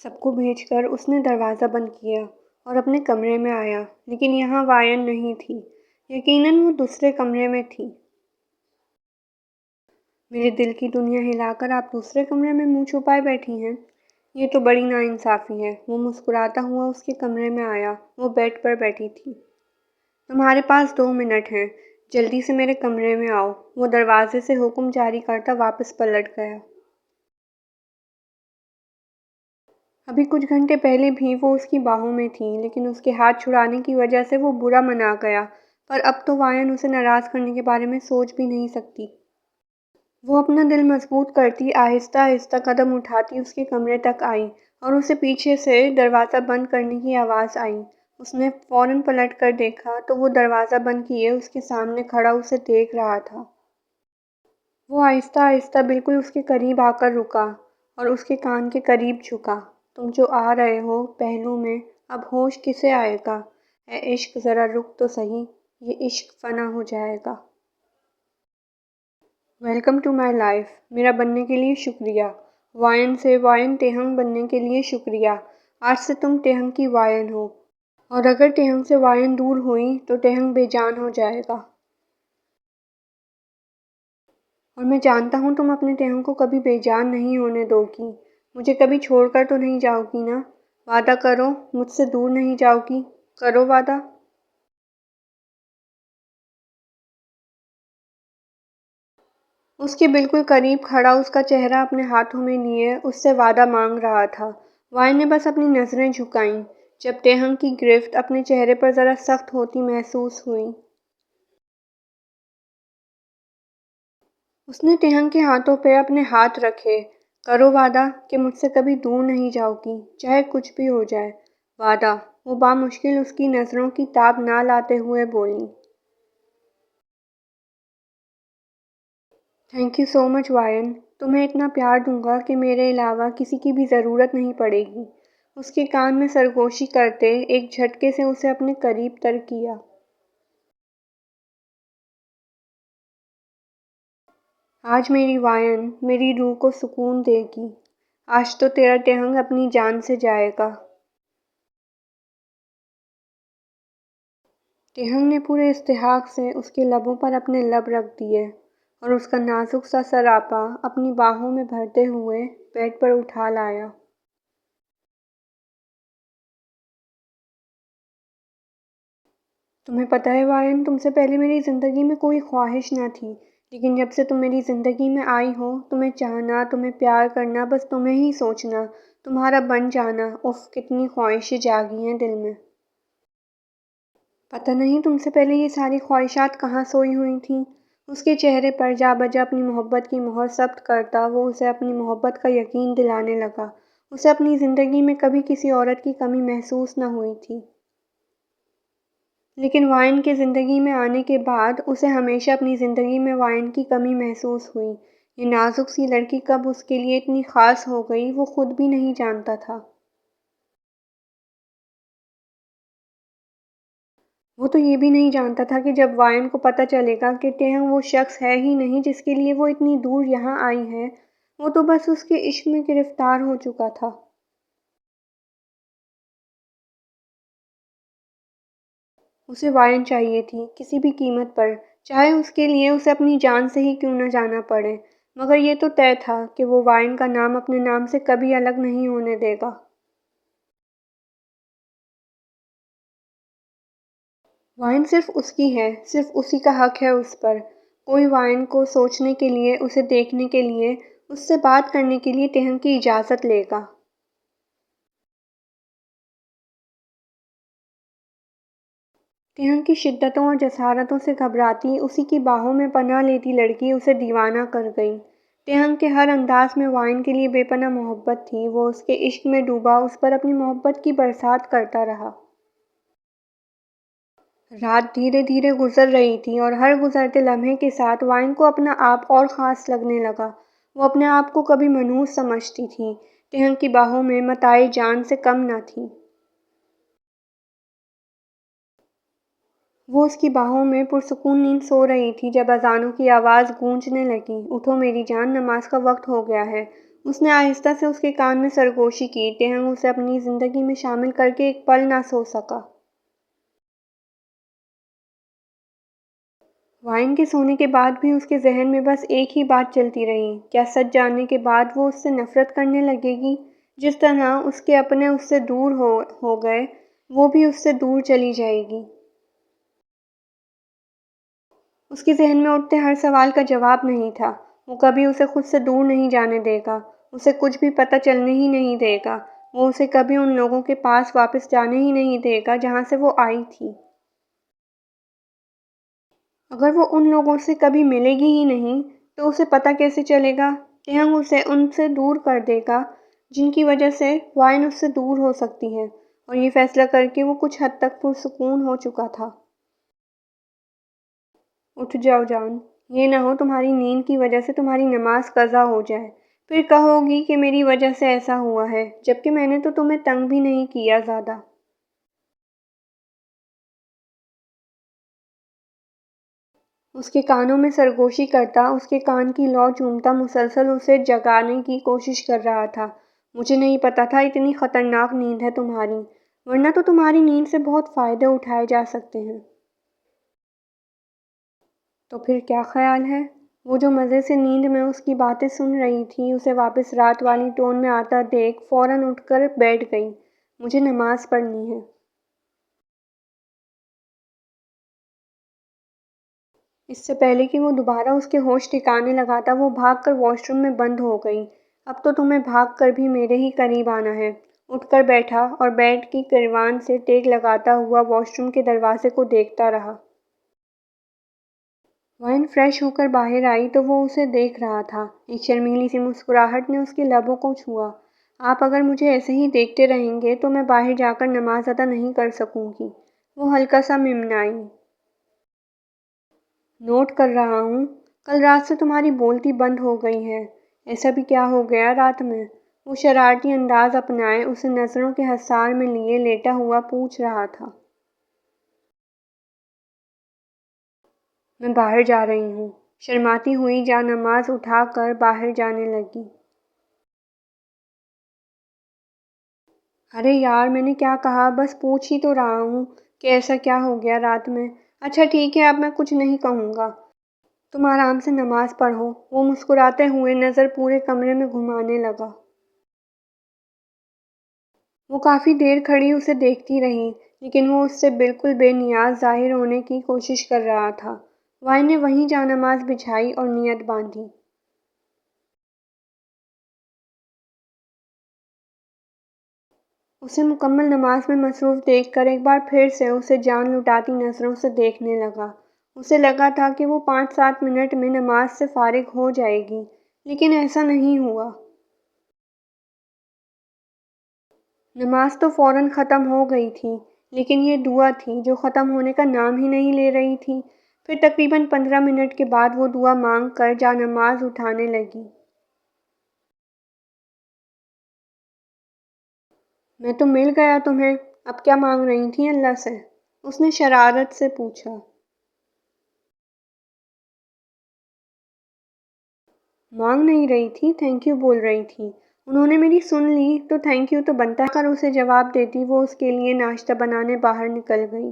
سب کو بھیج کر اس نے دروازہ بند کیا اور اپنے کمرے میں آیا، لیکن یہاں وائن نہیں تھی۔ یقیناً وہ دوسرے کمرے میں تھی۔ میرے دل کی دنیا ہلا کر آپ دوسرے کمرے میں منہ چھپائے بیٹھی ہیں؟ یہ تو بڑی ناانصافی ہے۔ وہ مسکراتا ہوا اس کے کمرے میں آیا۔ وہ بیڈ پر بیٹھی تھی۔ تمہارے پاس 2 منٹ ہیں، جلدی سے میرے کمرے میں آؤ۔ وہ دروازے سے حکم جاری کرتا واپس پلٹ گیا۔ ابھی کچھ گھنٹے پہلے بھی وہ اس کی باہوں میں تھی، لیکن اس کے ہاتھ چھڑانے کی وجہ سے وہ برا منا گیا، پر اب تو وائن اسے ناراض کرنے کے بارے میں سوچ بھی نہیں سکتی۔ وہ اپنا دل مضبوط کرتی آہستہ آہستہ قدم اٹھاتی اس کے کمرے تک آئی اور اسے پیچھے سے دروازہ بند کرنے کی آواز آئی۔ اس نے فوراً پلٹ کر دیکھا تو وہ دروازہ بند کیے اس کے سامنے کھڑا اسے دیکھ رہا تھا۔ وہ آہستہ آہستہ بالکل اس کے قریب آ کر رکا اور اس کے کان کے قریب جھکا۔ تم جو آ رہے ہو پہلو میں، اب ہوش کسے آئے گا؟ اے عشق ذرا رک تو سہی، یہ عشق فنا ہو جائے گا۔ Welcome to my life. میرا بننے کے لیے شکریہ۔ وائن سے وائن تہنگ بننے کے لیے شکریہ۔ آج سے تم تہنگ کی وائن ہو، اور اگر تہنگ سے وائن دور ہوئی تو تہنگ بے جان ہو جائے گا۔ اور میں جانتا ہوں تم اپنے تہنگ کو کبھی بے جان نہیں ہونے دو گی۔ مجھے کبھی چھوڑ کر تو نہیں جاؤ گی نا؟ وعدہ کرو مجھ سے دور نہیں جاؤ گی، کرو وعدہ۔ اس کے بالکل قریب کھڑا اس کا چہرہ اپنے ہاتھوں میں لیے اس سے وعدہ مانگ رہا تھا۔ وائن نے بس اپنی نظریں جھکائیں جب تہنگ کی گرفت اپنے چہرے پر ذرا سخت ہوتی محسوس ہوئی۔ اس نے تہنگ کے ہاتھوں پہ اپنے ہاتھ رکھے۔ کرو وعدہ کہ مجھ سے کبھی دور نہیں جاؤ گی، چاہے کچھ بھی ہو جائے۔ وعدہ؟ وہ بامشکل اس کی نظروں کی تاب نہ لاتے ہوئے بولی۔ تھینک یو سو مچ وائن، تمہیں اتنا پیار دوں گا کہ میرے علاوہ کسی کی بھی ضرورت نہیں پڑے گی۔ اس کے کان میں سرگوشی کرتے ایک جھٹکے سے اسے اپنے قریب تر کیا۔ آج میری وائن میری روح کو سکون دے گی۔ آج تو تیرا تہنگ اپنی جان سے جائے گا۔ تہنگ نے پورے استحقاق سے اس کے لبوں پر اپنے لب رکھ دیے اور اس کا نازک سا سراپا اپنی باہوں میں بھرتے ہوئے بیڈ پر اٹھا لایا۔ تمہیں پتہ ہے وائن، تم سے پہلے میری زندگی میں کوئی خواہش نہ تھی، لیکن جب سے تم میری زندگی میں آئی ہو، تمہیں چاہنا، تمہیں پیار کرنا، بس تمہیں ہی سوچنا، تمہارا بن جانا، اف کتنی خواہشیں جاگی ہیں دل میں۔ پتہ نہیں تم سے پہلے یہ ساری خواہشات کہاں سوئی ہوئی تھیں۔ اس کے چہرے پر جا بجا اپنی محبت کی مہر ثبت کرتا وہ اسے اپنی محبت کا یقین دلانے لگا۔ اسے اپنی زندگی میں کبھی کسی عورت کی کمی محسوس نہ ہوئی تھی، لیکن وائن کے زندگی میں آنے کے بعد اسے ہمیشہ اپنی زندگی میں وائن کی کمی محسوس ہوئی۔ یہ نازک سی لڑکی کب اس کے لیے اتنی خاص ہو گئی وہ خود بھی نہیں جانتا تھا۔ وہ تو یہ بھی نہیں جانتا تھا کہ جب وائن کو پتہ چلے گا کہ تہنگ وہ شخص ہے ہی نہیں جس کے لیے وہ اتنی دور یہاں آئی ہے، وہ تو بس اس کے عشق میں گرفتار ہو چکا تھا۔ اسے وائن چاہیے تھی، کسی بھی قیمت پر، چاہے اس کے لیے اسے اپنی جان سے ہی کیوں نہ جانا پڑے، مگر یہ تو طے تھا کہ وہ وائن کا نام اپنے نام سے کبھی الگ نہیں ہونے دے گا۔ وائن صرف اس کی ہے، صرف اسی کا حق ہے اس پر۔ کوئی وائن کو سوچنے کے لیے، اسے دیکھنے کے لیے، اس سے بات کرنے کے لیے تہنگ کی اجازت لے گا۔ تہنگ کی شدتوں اور جسارتوں سے گھبراتی، اسی کی باہوں میں پناہ لیتی لڑکی اسے دیوانہ کر گئی۔ تہنگ کے ہر انداز میں وائن کے لیے بے پناہ محبت تھی۔ وہ اس کے عشق میں ڈوبا اس پر اپنی محبت کی برسات کرتا رہا۔ رات دھیرے دھیرے گزر رہی تھی اور ہر گزرتے لمحے کے ساتھ وائن کو اپنا آپ اور خاص لگنے لگا۔ وہ اپنے آپ کو کبھی منحوس سمجھتی تھی، تہنگ کی باہوں میں متاع جان سے کم نہ تھی۔ وہ اس کی باہوں میں پرسکون نیند سو رہی تھی جب اذانوں کی آواز گونجنے لگی۔ اٹھو میری جان، نماز کا وقت ہو گیا ہے۔ اس نے آہستہ سے اس کے کان میں سرگوشی کی۔ تہنگ اسے اپنی زندگی میں شامل کر کے ایک پل نہ سو سکا۔ وائن کے سونے کے بعد بھی اس کے ذہن میں بس ایک ہی بات چلتی رہی، کیا سچ جاننے کے بعد وہ اس سے نفرت کرنے لگے گی؟ جس طرح اس کے اپنے اس سے دور ہو گئے، وہ بھی اس سے دور چلی جائے گی۔ اس کے ذہن میں اٹھتے ہر سوال کا جواب نہیں تھا۔ وہ کبھی اسے خود سے دور نہیں جانے دے گا، اسے کچھ بھی پتہ چلنے ہی نہیں دے گا، وہ اسے کبھی ان لوگوں کے پاس واپس جانے ہی نہیں دے گا جہاں سے وہ آئی تھی۔ اگر وہ ان لوگوں سے کبھی ملے گی ہی نہیں تو اسے پتہ کیسے چلے گا؟ تہنگ اسے ان سے دور کر دے گا جن کی وجہ سے وائن اس سے دور ہو سکتی ہے، اور یہ فیصلہ کر کے وہ کچھ حد تک پرسکون ہو چکا تھا۔ اٹھ جاؤ جان، یہ نہ ہو تمہاری نیند کی وجہ سے تمہاری نماز قضا ہو جائے، پھر کہو گی کہ میری وجہ سے ایسا ہوا ہے، جبکہ میں نے تو تمہیں تنگ بھی نہیں کیا زیادہ۔ اس کے کانوں میں سرگوشی کرتا، اس کے کان کی لو چومتا، مسلسل اسے جگانے کی کوشش کر رہا تھا۔ مجھے نہیں پتا تھا اتنی خطرناک نیند ہے تمہاری، ورنہ تو تمہاری نیند سے بہت فائدے اٹھائے جا سکتے ہیں۔ تو پھر کیا خیال ہے؟ وہ جو مزے سے نیند میں اس کی باتیں سن رہی تھی، اسے واپس رات والی ٹون میں آتا دیکھ فوراً اٹھ کر بیٹھ گئی۔ مجھے نماز پڑھنی ہے۔ اس سے پہلے کہ وہ دوبارہ اس کے ہوش ٹھکانے لگاتا، وہ بھاگ کر واش روم میں بند ہو گئی۔ اب تو تمہیں بھاگ کر بھی میرے ہی قریب آنا ہے۔ اٹھ کر بیٹھا اور بیڈ کی کریوان سے ٹیک لگاتا ہوا واش روم کے دروازے کو دیکھتا رہا۔ وائن فریش ہو کر باہر آئی تو وہ اسے دیکھ رہا تھا۔ ایک شرمیلی سی مسکراہٹ نے اس کے لبوں کو چھوا۔ آپ اگر مجھے ایسے ہی دیکھتے رہیں گے تو میں باہر جا کر نماز ادا نہیں کر سکوں گی۔ وہ ہلکا سا ممنائی۔ نوٹ کر رہا ہوں، کل رات سے تمہاری بولتی بند ہو گئی ہے۔ ایسا بھی کیا ہو گیا رات میں؟ وہ شرارتی انداز اپنائے اسے نظروں کے حصار میں لیے لیٹا ہوا پوچھ رہا تھا۔ میں باہر جا رہی ہوں۔ شرماتی ہوئی جا نماز اٹھا کر باہر جانے لگی۔ ارے یار، میں نے کیا کہا؟ بس پوچھ ہی تو رہا ہوں کہ ایسا کیا ہو گیا رات میں۔ اچھا ٹھیک ہے، اب میں کچھ نہیں کہوں گا، تم آرام سے نماز پڑھو۔ وہ مسکراتے ہوئے نظر پورے کمرے میں گھمانے لگا۔ وہ کافی دیر کھڑی اسے دیکھتی رہی، لیکن وہ اس سے بالکل بے نیاز ظاہر ہونے کی کوشش کر رہا تھا۔ وائن نے وہیں جا نماز بچھائی اور نیت باندھی۔ اسے مکمل نماز میں مصروف دیکھ کر ایک بار پھر سے اسے جان لٹاتی نظروں سے دیکھنے لگا۔ اسے لگا تھا کہ وہ 5-7 منٹ میں نماز سے فارغ ہو جائے گی، لیکن ایسا نہیں ہوا۔ نماز تو فوراً ختم ہو گئی تھی، لیکن یہ دعا تھی جو ختم ہونے کا نام ہی نہیں لے رہی تھی۔ پھر تقریباً 15 منٹ کے بعد وہ دعا مانگ کر جا نماز اٹھانے لگی۔ میں تو مل گیا تمہیں، اب کیا مانگ رہی تھی اللہ سے؟ اس نے شرارت سے پوچھا۔ مانگ نہیں رہی تھی، تھینک یو بول رہی تھی۔ انہوں نے میری سن لی تو تھینک یو تو بنتا ہے۔ کر اسے جواب دیتی وہ اس کے لیے ناشتہ بنانے باہر نکل گئی۔